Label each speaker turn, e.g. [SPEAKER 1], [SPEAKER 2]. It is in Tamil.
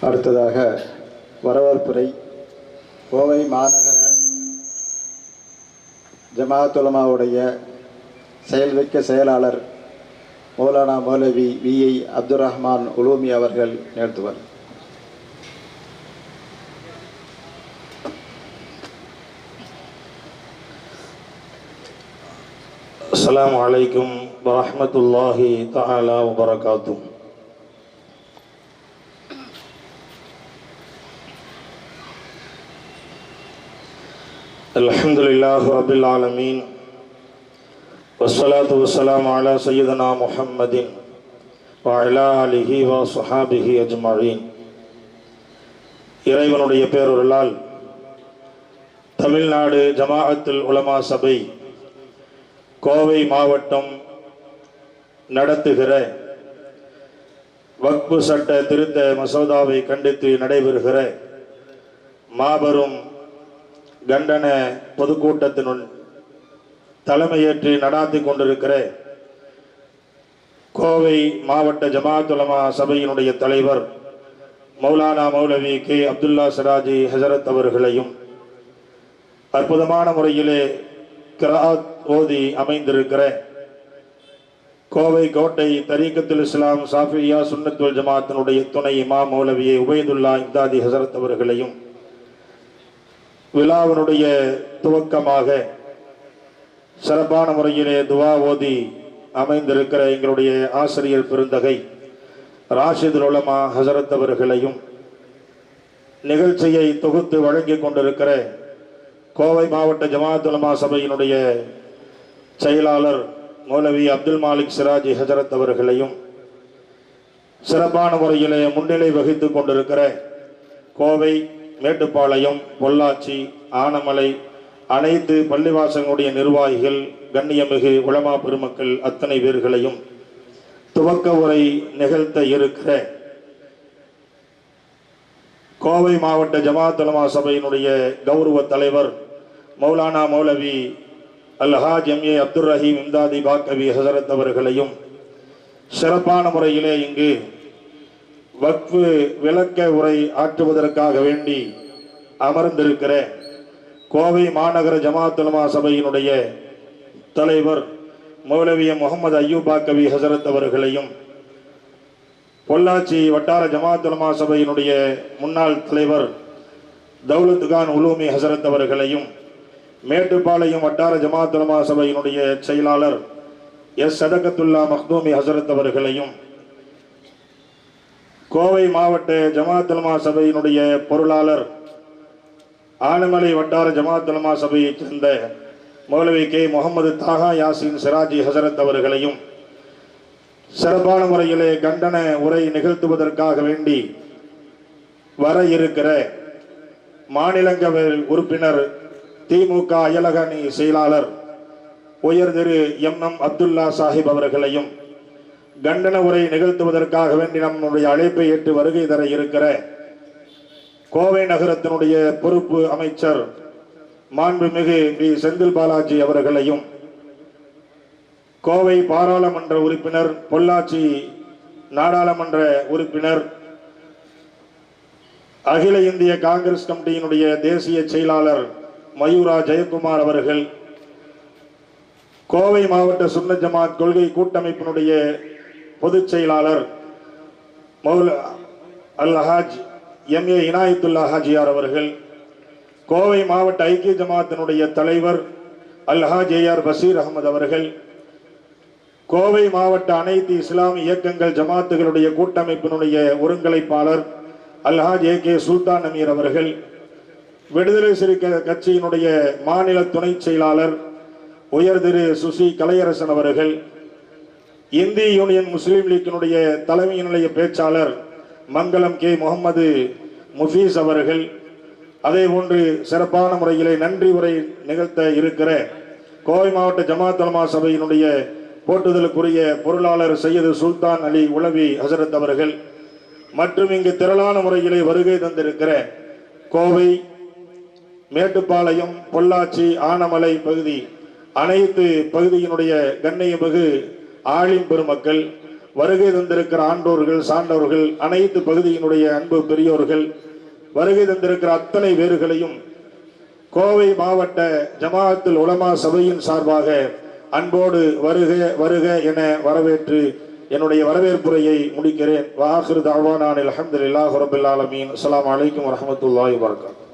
[SPEAKER 1] அடுத்ததாக வரவேற்புரை கோவை மாநகர ஜமாஅத் உலமாவுடைய செயல்மிக்க செயலாளர் மௌலானா மௌலவி விஐ அப்துல் ரஹ்மான் உலூமி அவர்கள் நிகழ்த்துவார்.
[SPEAKER 2] அஸ்ஸலாமு அலைக்கும் வரஹ்மத்துல்லாஹி தஆலா வபரகாத்துஹு. அல்ஹம்துலில்லாஹி ரப்பில் ஆலமீன் வஸ்ஸலாத்து வஸ்ஸலாமு அலா சய்யிதினா முஹம்மதின் வ அலா ஆலிஹி வ ஸஹாபிஹி அஜ்மஈன். இறைவனுடைய பேரருளால் தமிழ்நாடு ஜமாஅத்துல் உலமா சபை கோவை மாவட்டம் நடத்துகிற வக்ஃபு சட்ட திருத்த மசோதாவை கண்டித்து நடைபெறுகிற மாபெரும் கண்டன பொதுக்கூட்டத்தினுள் தலைமையேற்று நடாத்தி கொண்டிருக்கிற கோவை மாவட்ட ஜமாஅத் உலமா சபையினுடைய தலைவர் மௌலானா மௌலவி கே அப்துல்லா சிராஜி ஹஜரத் அவர்களையும், அற்புதமான முறையிலே கிராத் ஓதி அமைந்திருக்கிற கோவை கோட்டை தரீக்கத்துல் இஸ்லாம் சாஃபியா சுன்னத் வல் ஜமாஅத்தினுடைய துணை இமாம் மௌலவியை உபைதுல்லா இம்தாதி ஹசரத் அவர்களையும், விழாவினுடைய துவக்கமாக சிறப்பான முறையிலே துவா ஓதி அமைந்திருக்கிற எங்களுடைய ஆசிரியர் பெருந்தகை ராஷிதுல் உலமா ஹசரத் அவர்களையும், நிகழ்ச்சியை தொகுத்து வழங்கி கொண்டிருக்கிற கோவை மாவட்ட ஜமாஅத் உலமா சபையினுடைய செயலாளர் மௌலவி அப்துல் மாலிக் சிராஜி ஹஜரத் அவர்களையும், சிறப்பான முறையிலே முன்னிலை வகித்து கொண்டிருக்கிற கோவை, மேட்டுப்பாளையம், பொள்ளாச்சி, ஆனமலை அனைத்து பள்ளிவாசங்களுடைய நிர்வாகிகள், கண்ணியமிகு உலமா பெருமக்கள் அத்தனை பேர்களையும், துவக்க உரை நிகழ்த்த இருக்கிற கோவை மாவட்ட ஜமாஅத் உலமா சபையினுடைய கௌரவ தலைவர் மௌலானா மௌலவி அல்ஹாஜ் எம்ஏ அப்துல் ரஹீம் இம்தாதி பாக்கவி ஹசரத் அவர்களையும், சிறப்பான முறையிலே இங்கு வக்ஃபு விளக்க உரை ஆற்றுவதற்காக வேண்டி அமர்ந்திருக்கிற கோவை மாநகர ஜமாஅத் உலமா சபையினுடைய தலைவர் மௌலவி முகமது அய்யூப் பாக்கவி ஹசரத் அவர்களையும், பொள்ளாச்சி வட்டார ஜமாஅத் உலமா சபையினுடைய முன்னாள் தலைவர் தௌலத் கான் உலூமி ஹசரத் அவர்களையும், மேட்டுப்பாளையம் வட்டார ஜமாஅத் உலமா சபையினுடைய செயலாளர் எஸ் சதகத்துல்லா மக்தூமி ஹசரத் அவர்களையும், கோவை மாவட்ட ஜமாஅத் உலமா சபையினுடைய பொருளாளர் ஆனமலை வட்டார ஜமாஅத் உலமா சபையைச் சேர்ந்த மௌலவி கே முகமது தாகா யாசின் சிராஜி ஹசரத் அவர்களையும், சிறப்பான முறையிலே கண்டன உரை நிகழ்த்துவதற்காக வேண்டி வர இருக்கிற மாநிலங்களவை உறுப்பினர் திமுக அயலக அணி செயலாளர் உயர் திரு எம் அப்துல்லா சாஹிப் அவர்களையும், கண்டன உரை நிகழ்த்துவதற்காக வேண்டி நம்முடைய அழைப்பை ஏற்று வருகை தர இருக்கிற கோவை நகரத்தினுடைய பொறுப்பு அமைச்சர் மாண்புமிகு பி செந்தில் பாலாஜி அவர்களையும், கோவை பாராளுமன்ற உறுப்பினர், பொள்ளாச்சி நாடாளுமன்ற உறுப்பினர், அகில இந்திய காங்கிரஸ் கமிட்டியினுடைய தேசிய செயலாளர் மயூரா ஜெயக்குமார் அவர்கள், கோவை மாவட்ட சுன்னத் ஜமாத் கொள்கை கூட்டமைப்பினுடைய பொதுச் செயலாளர் அல்ஹாஜ் எம்ஏ இனாயத்துல்லா ஹாஜியார் அவர்கள், கோவை மாவட்ட ஐக்கிய ஜமாத்தினுடைய தலைவர் அல்ஹாஜ் ஏஆர் பஷீர் அகமது அவர்கள், கோவை மாவட்ட அனைத்து இஸ்லாமிய இயக்கங்கள் ஜமாத்துகளுடைய கூட்டமைப்பினுடைய ஒருங்கிணைப்பாளர் அல்ஹாஜ் ஏ கே சுல்தான் அமீர் அவர்கள், விடுதலை சிறுத்தை கட்சியினுடைய மாநில துணை செயலாளர் உயர் திரு சுசி கலையரசன் அவர்கள், இந்திய யூனியன் முஸ்லீம் லீக்கினுடைய தலைமை நிலைய பேச்சாளர் மங்களம் கே முகமது முஃபீஸ் அவர்கள், அதே போன்று சிறப்பான முறையிலே நன்றி உரை நிகழ்த்த இருக்கிற கோவை மாவட்ட ஜமாஅத் உலமா சபையினுடைய போற்றுதலுக்குரிய பொருளாளர் சையது சுல்தான் அலி உலவி ஹசரத் அவர்கள் மற்றும் இங்கு திரளான முறையிலே வருகை தந்திருக்கிற கோவை, மேட்டுப்பாளையம், பொள்ளாச்சி, ஆனமலை பகுதி அனைத்து பகுதியினுடைய கண்ணியமிகு ஆலிம் பெருமக்கள், வருகை தந்திருக்கிற ஆண்டோர்கள், சான்றோர்கள், அனைத்து பகுதியினுடைய அன்பு பெரியோர்கள், வருகை தந்திருக்கிற அத்தனை பேர்களையும் கோவை மாவட்ட ஜமாஅத்துல் உலமா சபையின் சார்பாக அன்போடு வருக வருக என வரவேற்று என்னுடைய வரவேற்புரையை முடிக்கிறேன். வாஹிரு தஅவானா அல்ஹம்துலில்லாஹி ரப்பில் ஆலமீன். அஸ்ஸலாமு அலைக்கும் வரஹ்மத்துல்லாஹி வபரகாத்துஹு.